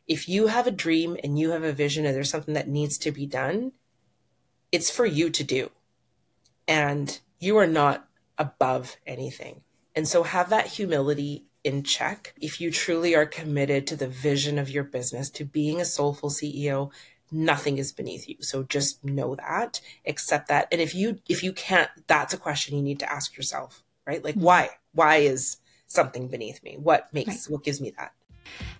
If you have a dream and you have a vision and there's something that needs to be done, it's for you to do. And you are not above anything. And so have that humility in check. If you truly are committed to the vision of your business, to being a soulful CEO, nothing is beneath you. So just know that, accept that. And if you can't, that's a question you need to ask yourself, right? Like, why is something beneath me? What gives me that?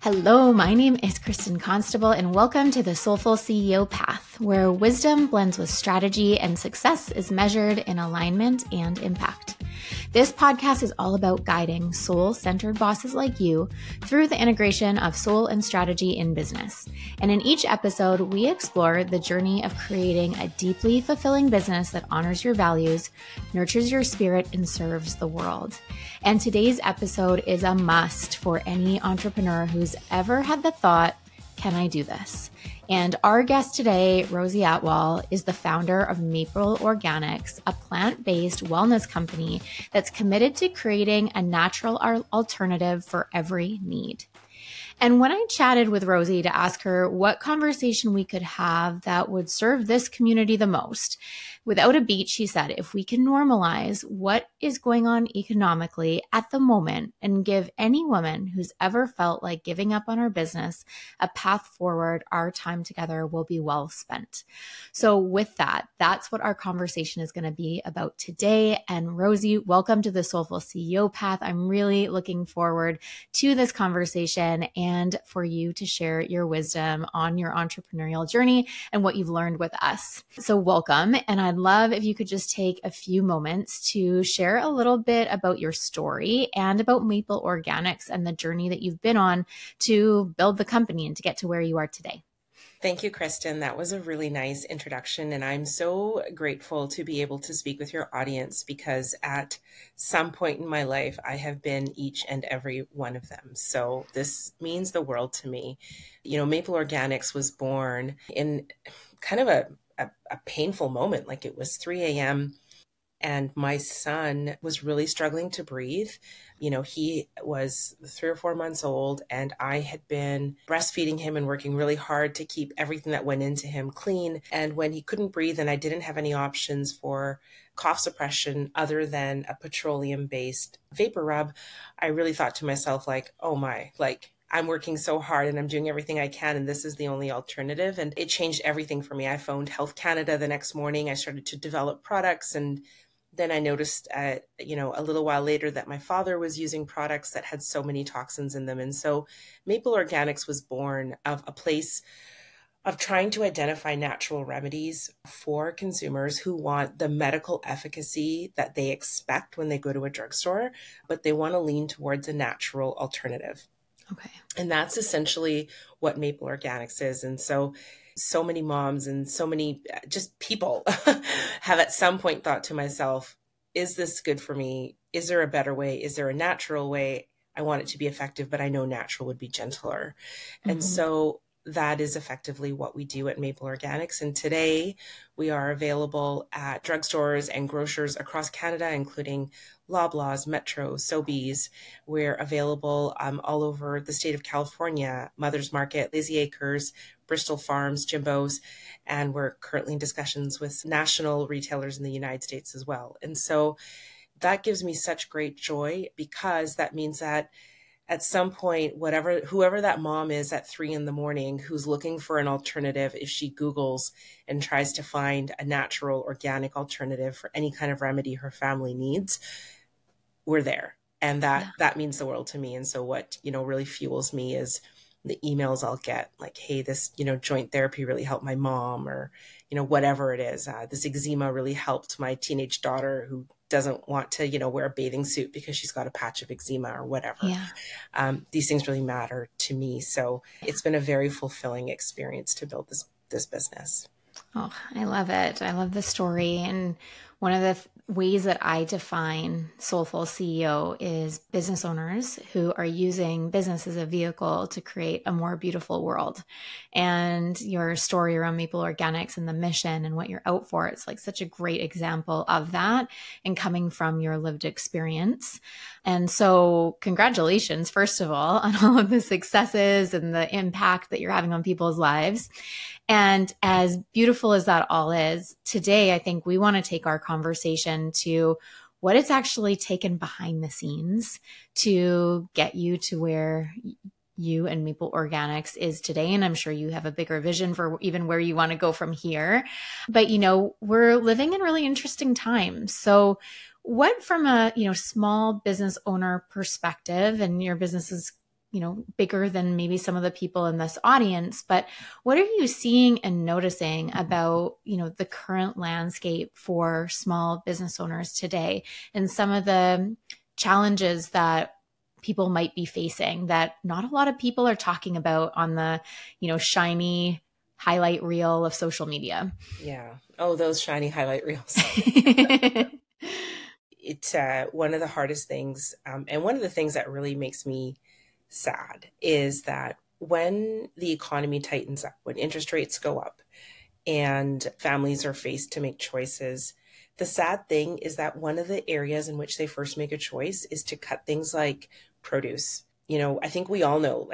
Hello, my name is Kristin Constable, and welcome to the Soulful CEO Path, where wisdom blends with strategy and success is measured in alignment and impact. This podcast is all about guiding soul-centered bosses like you through the integration of soul and strategy in business. And in each episode, we explore the journey of creating a deeply fulfilling business that honors your values, nurtures your spirit, and serves the world. And today's episode is a must for any entrepreneur who's ever had the thought, can I do this? And our guest today, Rosy Atwal, is the founder of Maple Organics, a plant-based wellness company that's committed to creating a natural alternative for every need. And when I chatted with Rosy to ask her what conversation we could have that would serve this community the most, without a beat, she said, if we can normalize what is going on economically at the moment and give any woman who's ever felt like giving up on her business a path forward, our time together will be well spent. So with that, that's what our conversation is going to be about today. And Rosy, welcome to the Soulful CEO Path. I'm really looking forward to this conversation and for you to share your wisdom on your entrepreneurial journey and what you've learned with us. So welcome. And I'd love if you could just take a few moments to share a little bit about your story and about Maple Organics and the journey that you've been on to build the company and to get to where you are today. Thank you, Kristin. That was a really nice introduction. And I'm so grateful to be able to speak with your audience because at some point in my life, I have been each and every one of them. So this means the world to me. You know, Maple Organics was born in kind of a painful moment. Like it was 3 a.m. and my son was really struggling to breathe. You know, he was 3 or 4 months old and I had been breastfeeding him and working really hard to keep everything that went into him clean. And when he couldn't breathe and I didn't have any options for cough suppression other than a petroleum-based vapor rub, I really thought to myself, like, oh my, like, I'm working so hard and I'm doing everything I can and this is the only alternative. And it changed everything for me. I phoned Health Canada the next morning. I started to develop products and then I noticed, a little while later that my father was using products that had so many toxins in them. And so Maple Organics was born of a place of trying to identify natural remedies for consumers who want the medical efficacy that they expect when they go to a drugstore, but they want to lean towards a natural alternative. Okay. And that's essentially what Maple Organics is. And so many moms and so many just people have at some point thought to myself, is this good for me? Is there a better way? Is there a natural way? I want it to be effective, but I know natural would be gentler. Mm-hmm. And so that is effectively what we do at Maple Organics. And today we are available at drugstores and grocers across Canada, including Loblaws, Metro, Sobeys. We're available all over the state of California, Mother's Market, Lazy Acres, Bristol Farms, Jimbo's, and we're currently in discussions with national retailers in the United States as well. And so that gives me such great joy because that means that at some point, whoever that mom is at 3 a.m. who's looking for an alternative, if she Googles and tries to find a natural organic alternative for any kind of remedy her family needs, we're there. And that means the world to me. And so what, really fuels me is the emails I'll get like, hey, this, joint therapy really helped my mom or, whatever it is. This eczema really helped my teenage daughter who doesn't want to, wear a bathing suit because she's got a patch of eczema or whatever. Yeah. These things really matter to me. So it's been a very fulfilling experience to build this business. Oh, I love it. I love the story. And one of the ways that I define Soulful CEO is business owners who are using business as a vehicle to create a more beautiful world. And your story around Maple Organics and the mission and what you're out for, it's like such a great example of that and coming from your lived experience. And so congratulations, first of all, on all of the successes and the impact that you're having on people's lives. And as beautiful as that all is, today, I think we want to take our conversation to what it's actually taken behind the scenes to get you to where you and Maple Organics is today. And I'm sure you have a bigger vision for even where you want to go from here. But, we're living in really interesting times. So what from a, small business owner perspective, and your business is, bigger than maybe some of the people in this audience, but what are you seeing and noticing about, the current landscape for small business owners today and some of the challenges that people might be facing that not a lot of people are talking about on the, shiny highlight reel of social media? Yeah. Oh, those shiny highlight reels. It's one of the hardest things. And one of the things that really makes me sad is that when the economy tightens up, when interest rates go up and families are faced to make choices, the sad thing is that one of the areas in which they first make a choice is to cut things like produce. I think we all know,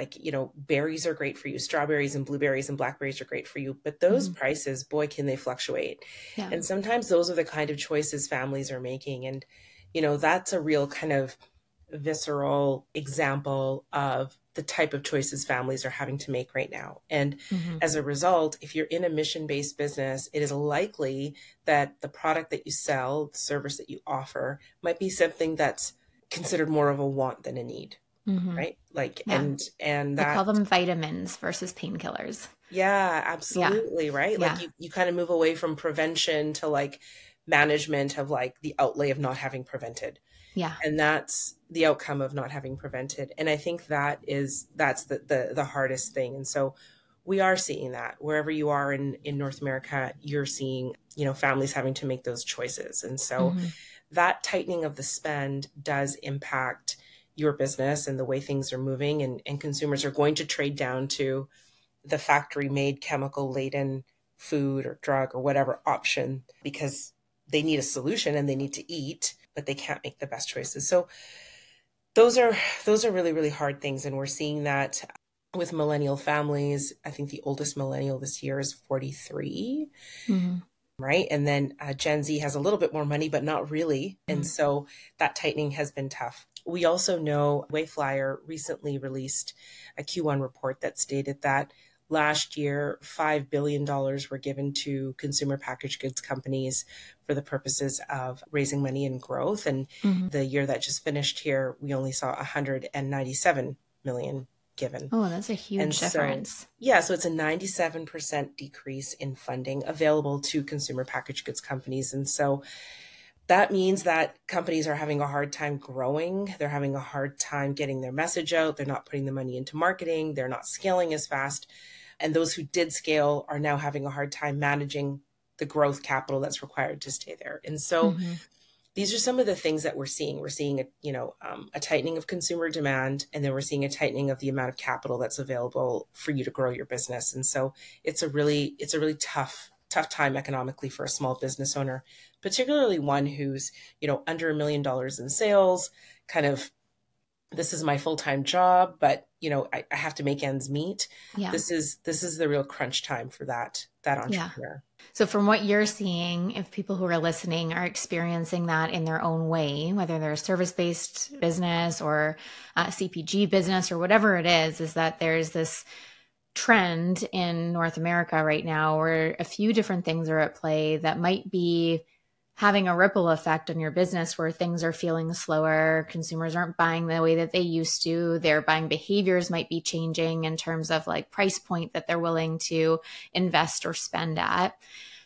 berries are great for you. Strawberries and blueberries and blackberries are great for you. But those prices, boy, can they fluctuate. Yeah. And sometimes those are the kind of choices families are making. And, that's a real kind of visceral example of the type of choices families are having to make right now. And as a result, if you're in a mission-based business, it is likely that the product that you sell, the service that you offer, might be something that's considered more of a want than a need. Right? And that, I call them vitamins versus painkillers. Yeah, absolutely. Yeah. Right. Yeah. You kind of move away from prevention to management of the outlay of not having prevented. Yeah. And that's the outcome of not having prevented. And I think that's the hardest thing. And so we are seeing that wherever you are in North America, you're seeing, families having to make those choices. And so that tightening of the spend does impact your business and the way things are moving, and consumers are going to trade down to the factory made chemical laden food or drug or whatever option because they need a solution and they need to eat, but they can't make the best choices. So those are really, really hard things. And we're seeing that with millennial families. I think the oldest millennial this year is 43. Right. And then Gen Z has a little bit more money, but not really. And so that tightening has been tough. We also know Wayflyer recently released a Q1 report that stated that last year, $5 billion were given to consumer packaged goods companies for the purposes of raising money and growth. And the year that just finished here, we only saw 197 million given. Oh, that's a huge difference. So it's a 97% decrease in funding available to consumer packaged goods companies. And so that means that companies are having a hard time growing. They're having a hard time getting their message out. They're not putting the money into marketing. They're not scaling as fast. And those who did scale are now having a hard time managing the growth capital that's required to stay there. And so these are some of the things that we're seeing. We're seeing a tightening of consumer demand, and then we're seeing a tightening of the amount of capital that's available for you to grow your business. And so it's a really tough time economically for a small business owner, particularly one who's, under $1 million in sales, kind of, this is my full-time job, but I have to make ends meet. Yeah. This is the real crunch time for that entrepreneur. Yeah. So from what you're seeing, if people who are listening are experiencing that in their own way, whether they're a service-based business or a CPG business or whatever it is that there's this trend in North America right now where a few different things are at play that might be having a ripple effect on your business, where things are feeling slower, consumers aren't buying the way that they used to, their buying behaviors might be changing in terms of price point that they're willing to invest or spend at.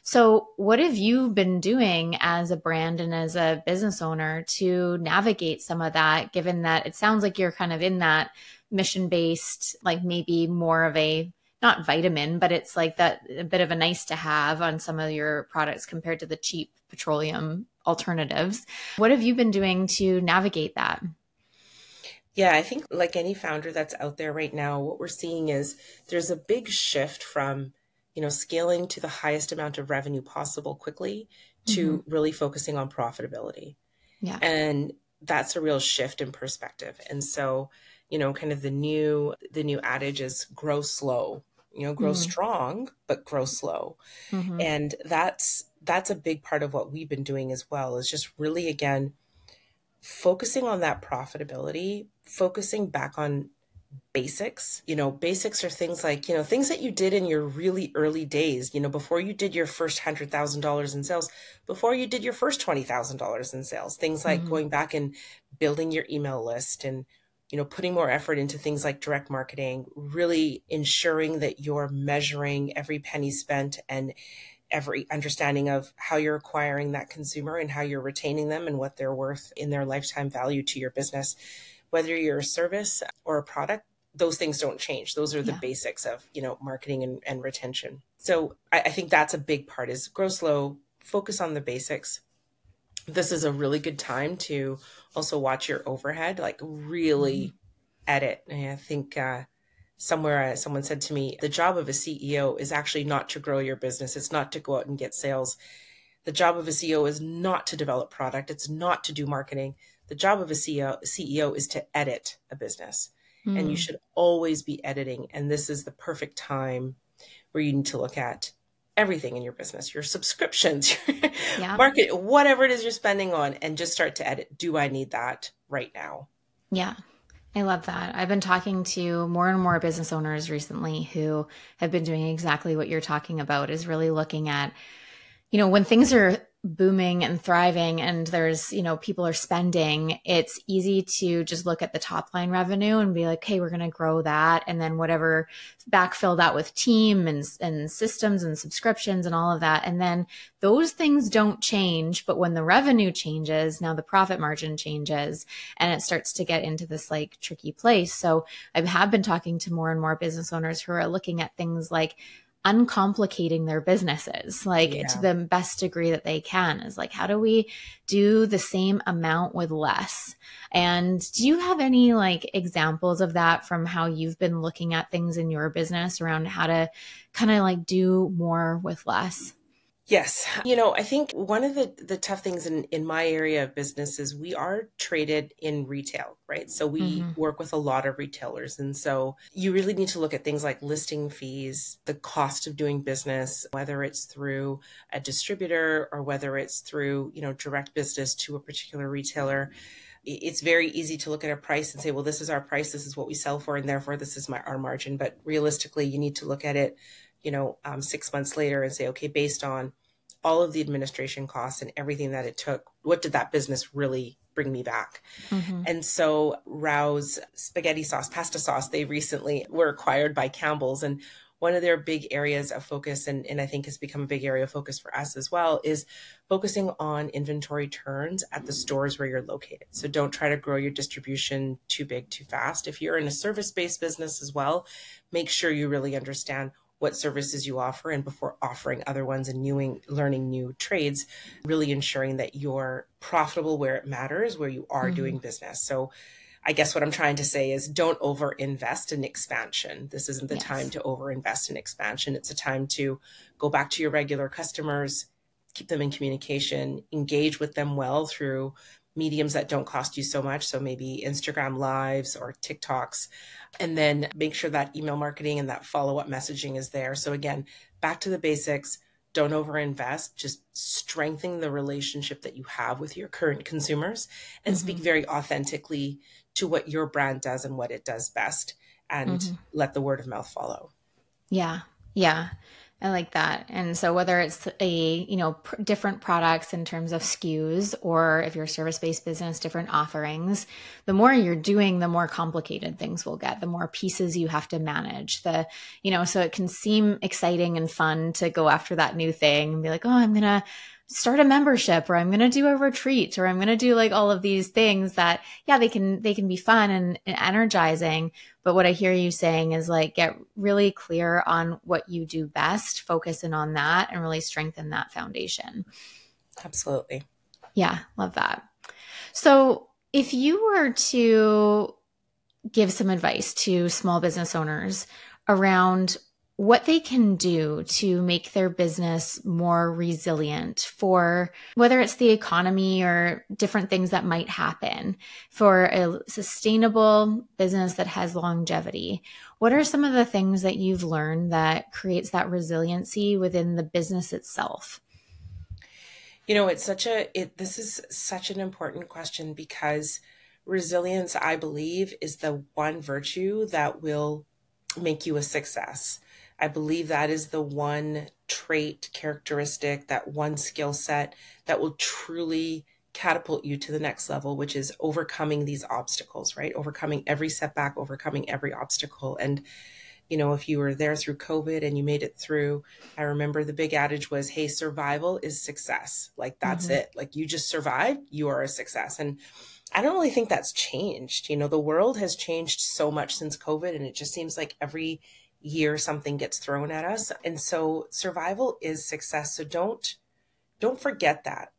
So what have you been doing as a brand and as a business owner to navigate some of that, given that it sounds like you're kind of in that mission-based, maybe more of a, not vitamin, but it's that a bit of a nice to have on some of your products compared to the cheap petroleum alternatives. What have you been doing to navigate that? Yeah, I think like any founder that's out there right now, what we're seeing is there's a big shift from, scaling to the highest amount of revenue possible quickly to really focusing on profitability. Yeah. And that's a real shift in perspective. And so, kind of the new adage is grow slow, grow strong, but grow slow. Mm-hmm. And that's a big part of what we've been doing as well, is just really, again, focusing on that profitability, focusing back on basics. Basics are things like, things that you did in your really early days, before you did your first $100,000 in sales, before you did your first $20,000 in sales, things like going back and building your email list and, putting more effort into things like direct marketing, really ensuring that you're measuring every penny spent and every understanding of how you're acquiring that consumer and how you're retaining them and what they're worth in their lifetime value to your business. Whether you're a service or a product, those things don't change. Those are the basics of, marketing and retention. So I think that's a big part, is grow slow, focus on the basics. This is a really good time to also watch your overhead, like really edit. And I think somewhere someone said to me, the job of a CEO is actually not to grow your business. It's not to go out and get sales. The job of a CEO is not to develop product. It's not to do marketing. The job of a CEO is to edit a business. And you should always be editing. And this is the perfect time where you need to look at everything in your business, your subscriptions, your market, whatever it is you're spending on, and just start to edit. Do I need that right now? Yeah. I love that. I've been talking to more and more business owners recently who have been doing exactly what you're talking about, is really looking at, when things are booming and thriving and there's, people are spending, it's easy to just look at the top line revenue and be like, hey, we're going to grow that. And then whatever, backfill that with team and systems and subscriptions and all of that. And then those things don't change. But when the revenue changes, now the profit margin changes and it starts to get into this like tricky place. So I have been talking to more and more business owners who are looking at things like uncomplicating their businesses, like to the best degree that they can, is like, how do we do the same amount with less? And do you have any like examples of that from how you've been looking at things in your business around how to kind of like do more with less? Yes. I think one of the tough things in my area of business is we are traded in retail, right? So we work with a lot of retailers. And so you really need to look at things like listing fees, the cost of doing business, whether it's through a distributor or whether it's through, direct business to a particular retailer. It's very easy to look at a price and say, well, this is our price, this is what we sell for, and therefore this is our margin. But realistically, you need to look at it 6 months later and say, okay, based on all of the administration costs and everything that it took, what did that business really bring me back? And so Rao's spaghetti sauce, pasta sauce, they recently were acquired by Campbell's. And one of their big areas of focus, and I think has become a big area of focus for us as well, is focusing on inventory turns at the stores where you're located. So don't try to grow your distribution too big, too fast. If you're in a service-based business as well, make sure you really understand what services you offer, and before offering other ones and learning new trades, really ensuring that you're profitable where it matters, where you are doing business. So I guess what I'm trying to say is don't overinvest in expansion. This isn't the time to overinvest in expansion. It's a time to go back to your regular customers, keep them in communication, engage with them well through mediums that don't cost you so much. So maybe Instagram lives or TikToks, and then make sure that email marketing and that follow-up messaging is there. So again, back to the basics, don't overinvest, just strengthen the relationship that you have with your current consumers and speak very authentically to what your brand does and what it does best, and let the word of mouth follow. Yeah. Yeah. I like that. And so whether it's different products in terms of SKUs, or if you're a service-based business, different offerings, the more you're doing, the more complicated things will get, the more pieces you have to manage, so it can seem exciting and fun to go after that new thing and be like, oh, I'm going to start a membership, or I'm going to do a retreat, or I'm going to do like all of these things that, they can be fun and energizing. But what I hear you saying is like, get really clear on what you do best, focus in on that, and really strengthen that foundation. Absolutely. Yeah. Love that. So if you were to give some advice to small business owners around what they can do to make their business more resilient for whether it's the economy or different things that might happen for a sustainable business that has longevity. What are some of the things that you've learned that creates that resiliency within the business itself? This is such an important question because resilience, I believe, is the one virtue that will make you a success. I believe that is the one trait, characteristic, that one skill set that will truly catapult you to the next level, which is overcoming these obstacles, right? Overcoming every setback, overcoming every obstacle. And, if you were there through COVID and you made it through, I remember the big adage was, hey, survival is success. Like, that's it. Like, you just survived, you are a success. And I don't really think that's changed. The world has changed so much since COVID, and it just seems like every year something gets thrown at us. And so survival is success. So don't forget that.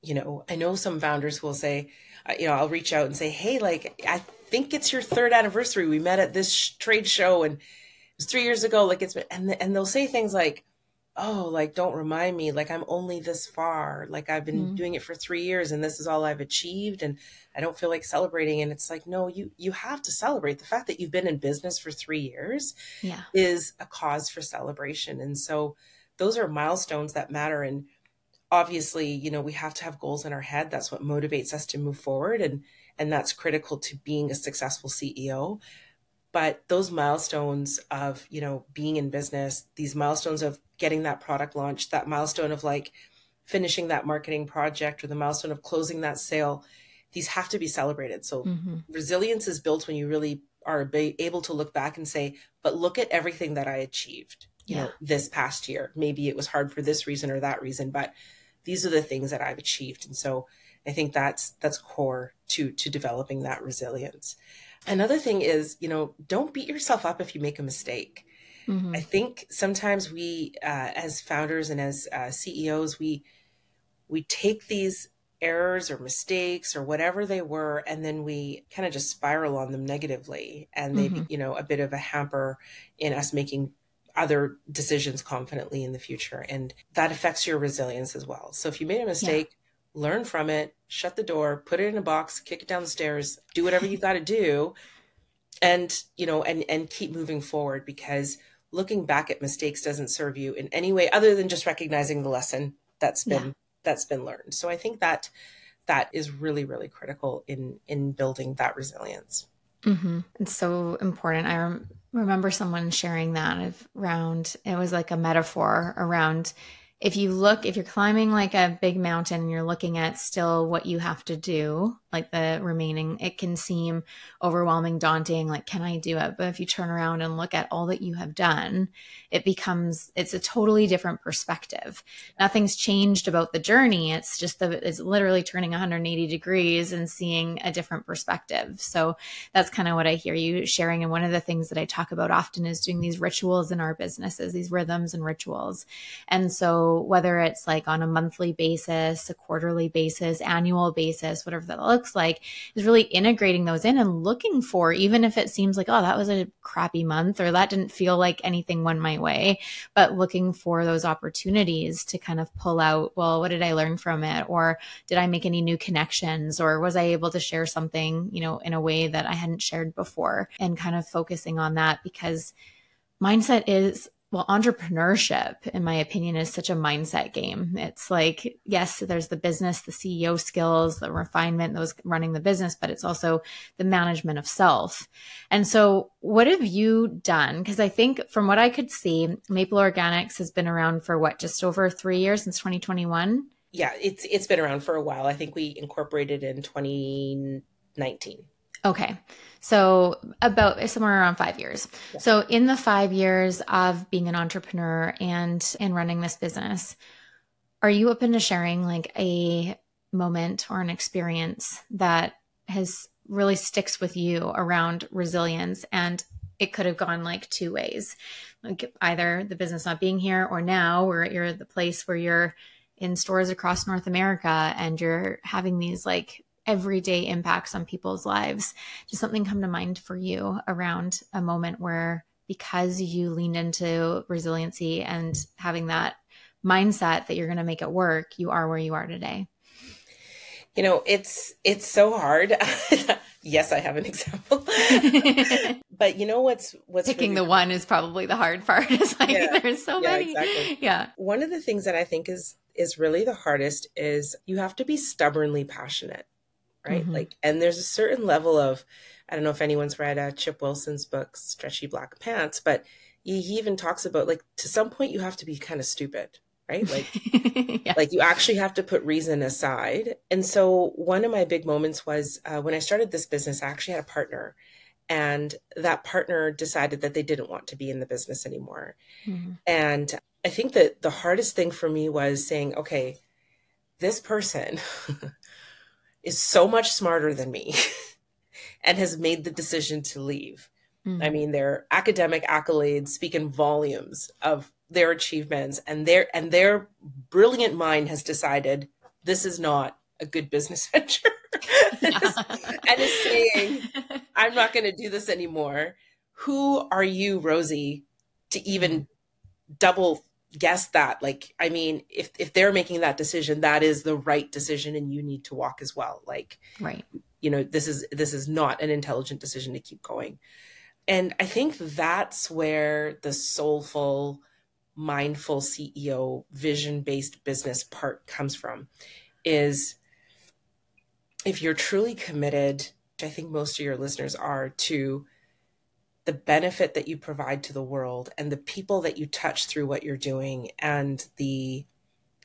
I know some founders who will say, I'll reach out and say, hey, like, I think it's your 3rd anniversary. We met at this trade show and it was 3 years ago. Like, it's been, and they'll say things like, oh, like, don't remind me, like, I'm only this far. Like, I've been doing it for 3 years and this is all I've achieved. And I don't feel like celebrating. And it's like, no, you have to celebrate. The fact that you've been in business for 3 years is a cause for celebration. And so those are milestones that matter. And obviously, we have to have goals in our head. That's what motivates us to move forward. And that's critical to being a successful CEO. But those milestones of, being in business, these milestones of getting that product launched, that milestone of like finishing that marketing project, or the milestone of closing that sale, these have to be celebrated. So resilience is built when you really are able to look back and say, but look at everything that I achieved, this past year. Maybe it was hard for this reason or that reason, but these are the things that I've achieved. And so I think that's core to developing that resilience. Another thing is, don't beat yourself up if you make a mistake. I think sometimes we, as founders and as CEOs, we take these errors or mistakes or whatever they were, and then we kind of just spiral on them negatively. And they, a bit of a hamper in us making other decisions confidently in the future. And that affects your resilience as well. So if you made a mistake, learn from it, shut the door, put it in a box, kick it down the stairs, do whatever you got to do. And, and keep moving forward, because looking back at mistakes doesn't serve you in any way other than just recognizing the lesson that's been learned. So I think that is really, really critical in building that resilience. It's so important. I remember someone sharing that around, it was like a metaphor around, if you're climbing like a big mountain and you're looking at still what you have to do, like the remaining, it can seem overwhelming, daunting, like, can I do it? But if you turn around and look at all that you have done, it's a totally different perspective. Nothing's changed about the journey. It's just it's literally turning 180 degrees and seeing a different perspective. So that's kind of what I hear you sharing. And one of the things that I talk about often is doing these rituals in our businesses, these rhythms and rituals. And so whether it's like on a monthly basis, a quarterly basis, annual basis, whatever that looks like, is really integrating those in and looking for, even if it seems like, oh, that was a crappy month, or that didn't feel like anything went my way, but looking for those opportunities to kind of pull out, well, what did I learn from it? Or did I make any new connections? Or was I able to share something, in a way that I hadn't shared before? And kind of focusing on that, because mindset is, entrepreneurship, in my opinion, is such a mindset game. It's like, yes, there's the business, the CEO skills, the refinement, those running the business, but it's also the management of self. And so what have you done? Because I think from what I could see, Maple Organics has been around for just over 3 years, since 2021? Yeah, it's been around for a while. I think we incorporated in 2019. Okay. So about somewhere around 5 years. Yeah. So in the 5 years of being an entrepreneur and running this business, are you open to sharing like a moment or an experience that has really sticks with you around resilience? And it could have gone like two ways, like either the business not being here, or now where you're at the place where you're in stores across North America and you're having these like everyday impacts on people's lives. Does something come to mind for you around a moment where because you leaned into resiliency and having that mindset that you're going to make it work, you are where you are today. It's so hard. Yes, I have an example. But what's picking really the one is probably the hard part. It's like, there's so many. Exactly. Yeah. One of the things that I think is really the hardest is you have to be stubbornly passionate, right? Mm-hmm. And there's a certain level of, I don't know if anyone's read Chip Wilson's book, Stretchy Black Pants, but he even talks about, to some point you have to be kind of stupid, right? Yes. You actually have to put reason aside. And so one of my big moments was when I started this business, I actually had a partner, and that partner decided that they didn't want to be in the business anymore. Mm-hmm. And I think that the hardest thing for me was saying, okay, this person is so much smarter than me and has made the decision to leave. Mm-hmm. I mean, their academic accolades speak in volumes of their achievements, and their brilliant mind has decided this is not a good business venture. And is saying, I'm not going to do this anymore. Who are you, Rosie, to even double guess that? I mean, if they're making that decision, that is the right decision, and you need to walk as well. Right. This is not an intelligent decision to keep going. And I think that's where the soulful, mindful CEO, vision-based business part comes from, is if you're truly committed, which I think most of your listeners are, to the benefit that you provide to the world and the people that you touch through what you're doing, and the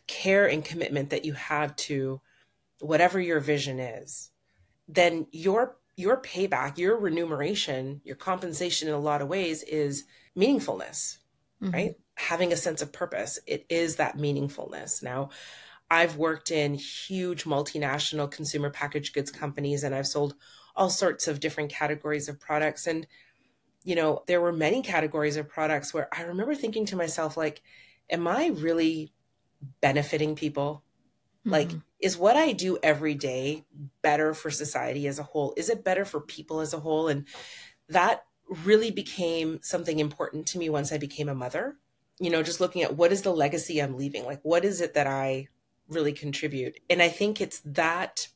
care and commitment that you have to whatever your vision is, then your payback, your remuneration, your compensation in a lot of ways is meaningfulness, mm-hmm. right? Having a sense of purpose. It is that meaningfulness. Now, I've worked in huge multinational consumer packaged goods companies, and I've sold all sorts of different categories of products. And, there were many categories of products where I remember thinking to myself, am I really benefiting people? Mm-hmm. Is what I do every day better for society as a whole? Is it better for people as a whole? And that really became something important to me once I became a mother. Just looking at what is the legacy I'm leaving? What is it that I really contribute? And I think it's that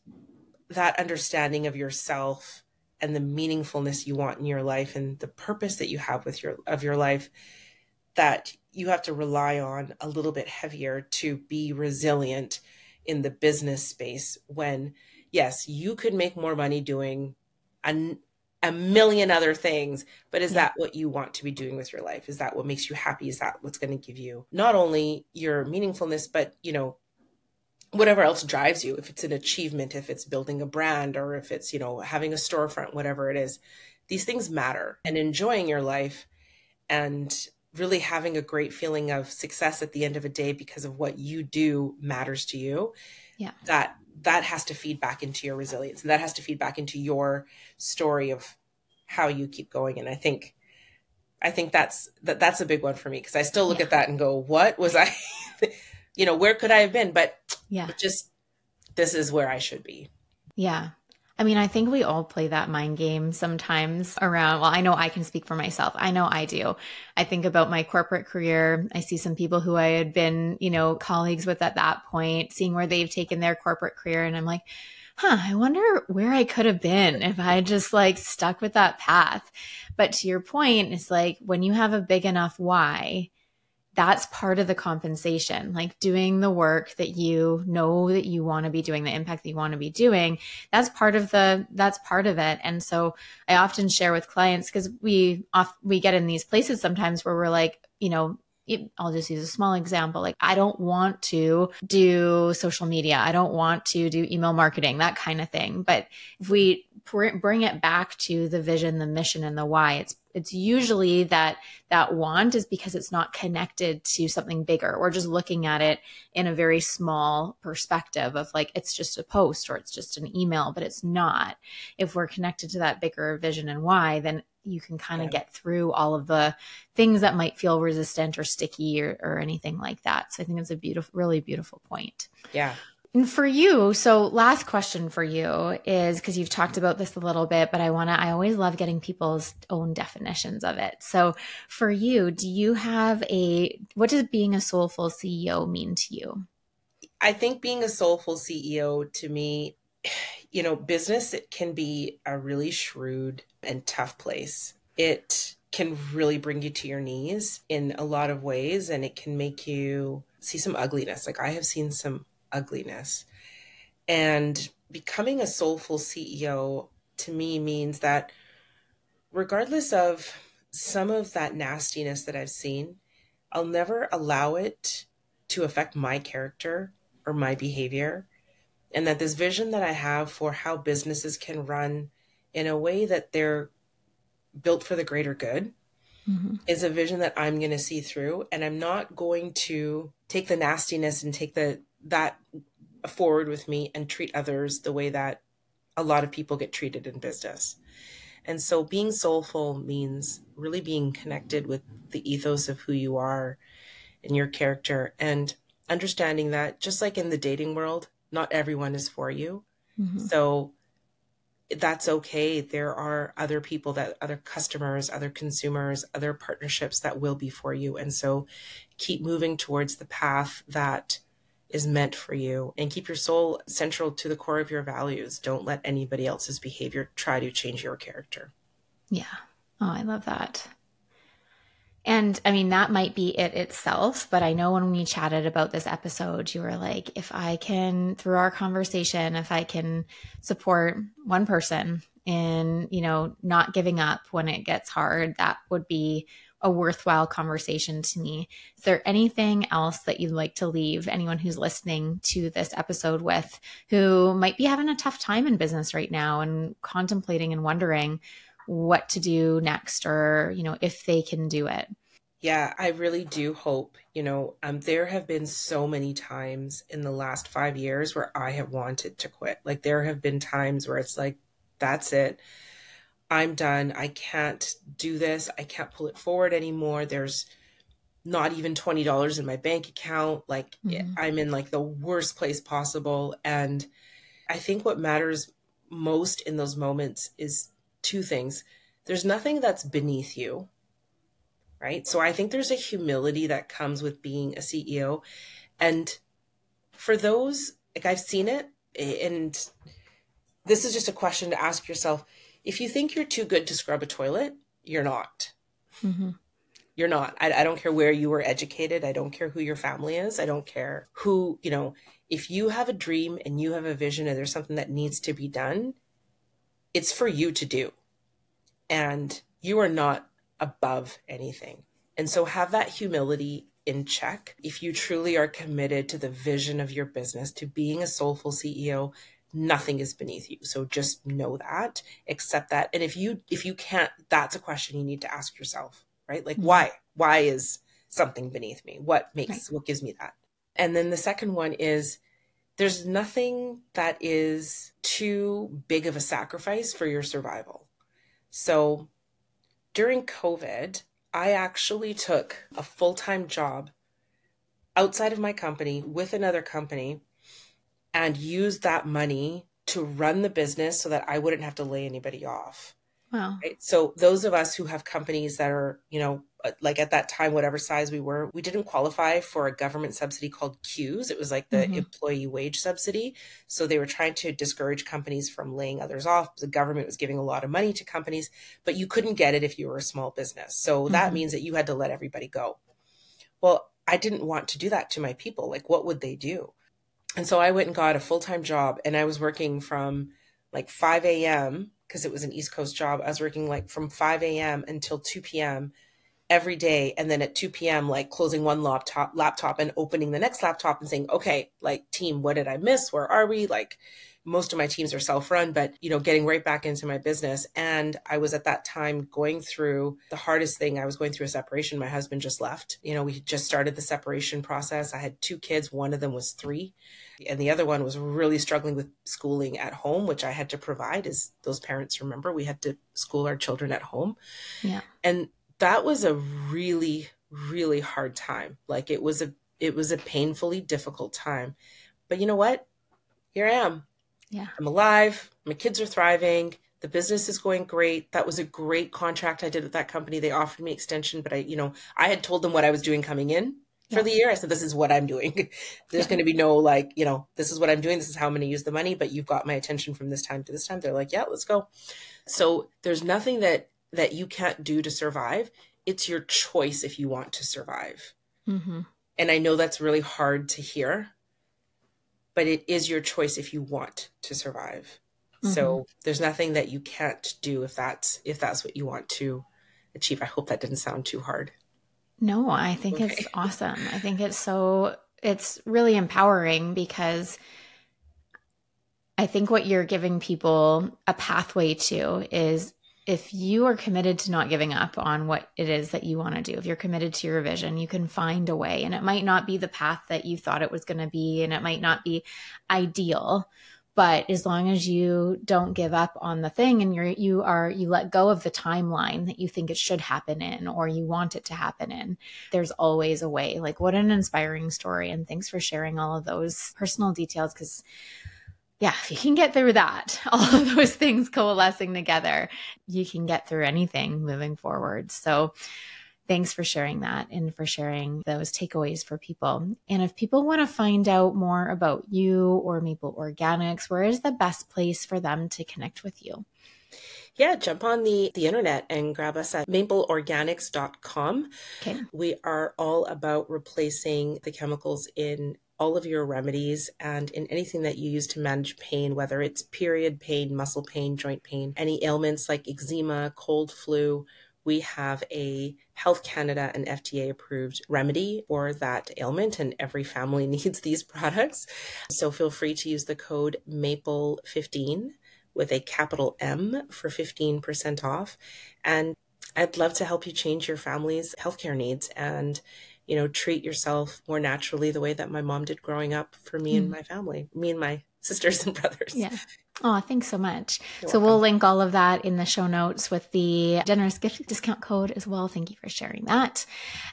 understanding of yourself and the meaningfulness you want in your life and the purpose that you have of your life that you have to rely on a little bit heavier to be resilient in the business space, when, yes, you could make more money doing a million other things, but is that what you want to be doing with your life? Is that what makes you happy? Is that what's going to give you not only your meaningfulness, but, whatever else drives you? If it's an achievement, if it's building a brand, or if it's, having a storefront, whatever it is, these things matter. And enjoying your life and really having a great feeling of success at the end of a day because of what you do matters to you. Yeah. That has to feed back into your resilience, and that has to feed back into your story of how you keep going. And I think that's a big one for me, because I still look at that and go, what was I, where could I have been? But just, this is where I should be. Yeah. I mean, I think we all play that mind game sometimes around, well, I know I can speak for myself. I know I do. I think about my corporate career. I see some people who I had been, colleagues with at that point, seeing where they've taken their corporate career. And I'm like, I wonder where I could have been if I just stuck with that path. But to your point, it's when you have a big enough why, that's part of the compensation, doing the work that you know that you want to be doing, the impact that you want to be doing. That's part of it. And so I often share with clients, because we get in these places sometimes where we're I'll just use a small example. I don't want to do social media. I don't want to do email marketing, that kind of thing. But if we bring it back to the vision, the mission, and the why, it's usually that want is because it's not connected to something bigger. We're just looking at it in a very small perspective of it's just a post or it's just an email, but it's not. If we're connected to that bigger vision and why, then you can kind of get through all of the things that might feel resistant or sticky or anything like that. So I think it's a really beautiful point. Yeah. And for you, so last question for you is, because you've talked about this a little bit, but I always love getting people's own definitions of it. So for you, what does being a soulful CEO mean to you? I think being a soulful CEO to me, business, it can be a really shrewd and tough place. It can really bring you to your knees in a lot of ways, and it can make you see some ugliness. Like I have seen some ugliness. And becoming a soulful CEO to me means that regardless of some of that nastiness that I've seen, I'll never allow it to affect my character or my behavior. And that this vision that I have for how businesses can run in a way that they're built for the greater good is a vision that I'm going to see through. And I'm not going to take the nastiness and take that forward with me and treat others the way that a lot of people get treated in business. And so being soulful means really being connected with the ethos of who you are and your character, and understanding that just like in the dating world, not everyone is for you. So that's okay. There are other people, other customers, other consumers, other partnerships that will be for you. And so keep moving towards the path that is meant for you, and keep your soul central to the core of your values. Don't let anybody else's behavior try to change your character. Yeah. Oh, I love that. And I mean, that might be it itself, but I know when we chatted about this episode, you were like, if I can, through our conversation, if I can support one person in, not giving up when it gets hard, that would be a worthwhile conversation to me. Is there anything else that you'd like to leave anyone who's listening to this episode with, who might be having a tough time in business right now and contemplating and wondering what to do next, or, if they can do it? Yeah, I really do hope, there have been so many times in the last 5 years where I have wanted to quit. Like there have been times where it's like, that's it. I'm done. I can't do this. I can't pull it forward anymore. There's not even $20 in my bank account. Like I'm in like the worst place possible. And I think what matters most in those moments is two things. There's nothing that's beneath you, right? So I think there's a humility that comes with being a CEO. And for those, like I've seen it, and this is just a question to ask yourself. If you think you're too good to scrub a toilet, you're not. You're not. I don't care where you were educated. I don't care who your family is. I don't care who, if you have a dream and you have a vision and there's something that needs to be done, it's for you to do. And you are not above anything. And so have that humility in check. If you truly are committed to the vision of your business, to being a soulful CEO, nothing is beneath you. So just know that, accept that. And if you can't, that's a question you need to ask yourself, right? Like, why is something beneath me? What gives me that? And then the second one is, there's nothing that is too big of a sacrifice for your survival. So during COVID, I actually took a full-time job outside of my company with another company and used that money to run the business so that I wouldn't have to lay anybody off. Wow. Right? So those of us who have companies that are, like at that time, whatever size we were, we didn't qualify for a government subsidy called CEWS. It was like the employee wage subsidy. So they were trying to discourage companies from laying others off. The government was giving a lot of money to companies, but you couldn't get it if you were a small business. So that means that you had to let everybody go. Well, I didn't want to do that to my people. Like, what would they do? And so I went and got a full-time job, and I was working from like 5 a.m. because it was an East Coast job. I was working like from 5 a.m. until 2 p.m. every day. And then at 2 p.m., like closing one laptop and opening the next laptop and saying, okay, like team, what did I miss? Where are we? Like most of my teams are self-run, but getting right back into my business. And I was at that time going through the hardest thing. I was going through a separation. My husband just left. We just started the separation process. I had 2 kids. One of them was 3. And the other one was really struggling with schooling at home, which I had to provide. As those parents remember, we had to school our children at home. Yeah. And that was a really, really hard time. Like it was a painfully difficult time. But you know what? here I am. Yeah. I'm alive. My kids are thriving. The business is going great. That was a great contract I did with that company. They offered me extension, but I had told them what I was doing coming in for the year. I said, this is what I'm doing. There's going to be no this is what I'm doing. This is how I'm going to use the money, but you've got my attention from this time to this time. They're like, yeah, let's go. So there's nothing that you can't do to survive. It's your choice if you want to survive. Mm-hmm. And I know that's really hard to hear, but it is your choice if you want to survive. Mm-hmm. So there's nothing that you can't do if that's what you want to achieve. I hope that didn't sound too hard. No, I think it's awesome. I think it's really empowering, because I think what you're giving people a pathway to is, if you are committed to not giving up on what it is that you want to do, if you're committed to your vision, you can find a way. And it might not be the path that you thought it was going to be, and it might not be ideal, but as long as you don't give up on the thing, and you let go of the timeline that you think it should happen in, or you want it to happen in, there's always a way. Like, what an inspiring story. And thanks for sharing all of those personal details, because yeah, if you can get through that, all of those things coalescing together, you can get through anything moving forward. So thanks for sharing that, and for sharing those takeaways for people. And if people want to find out more about you or Maple Organics, where is the best place for them to connect with you? Yeah, jump on the internet and grab us at mapleorganics.com. Okay. We are all about replacing the chemicals in all of your remedies and in anything that you use to manage pain, whether it's period pain, muscle pain, joint pain, any ailments like eczema, cold, flu. We have a Health Canada and FDA approved remedy for that ailment, and every family needs these products. So feel free to use the code MAPLE15 with a capital M for 15% off. And I'd love to help you change your family's healthcare needs and treat yourself more naturally, the way that my mom did growing up for me and my family, me and my sisters and brothers. Yeah. Oh, thanks so much. You're so welcome. We'll link all of that in the show notes with the generous gift discount code as well. Thank you for sharing that.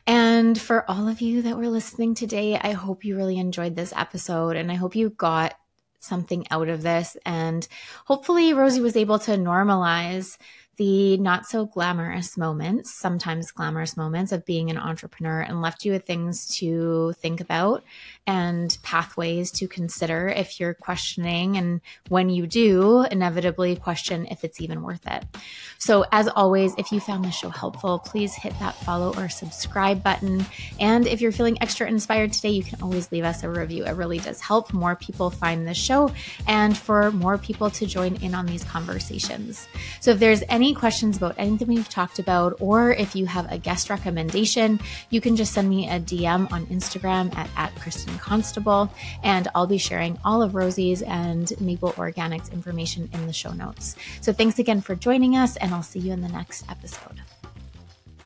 And for all of you that were listening today, I hope you really enjoyed this episode, and I hope you got something out of this. And hopefully Rosie was able to normalize the not so glamorous moments, sometimes glamorous moments of being an entrepreneur, and left you with things to think about and pathways to consider if you're questioning. And when you do, inevitably question if it's even worth it. So as always, if you found this show helpful, please hit that follow or subscribe button. And if you're feeling extra inspired today, you can always leave us a review. It really does help more people find this show and for more people to join in on these conversations. So if there's any questions about anything we've talked about, or if you have a guest recommendation, you can just send me a DM on Instagram at Kristin Constable, and I'll be sharing all of Rosie's and Maple Organics information in the show notes. So thanks again for joining us, and I'll see you in the next episode.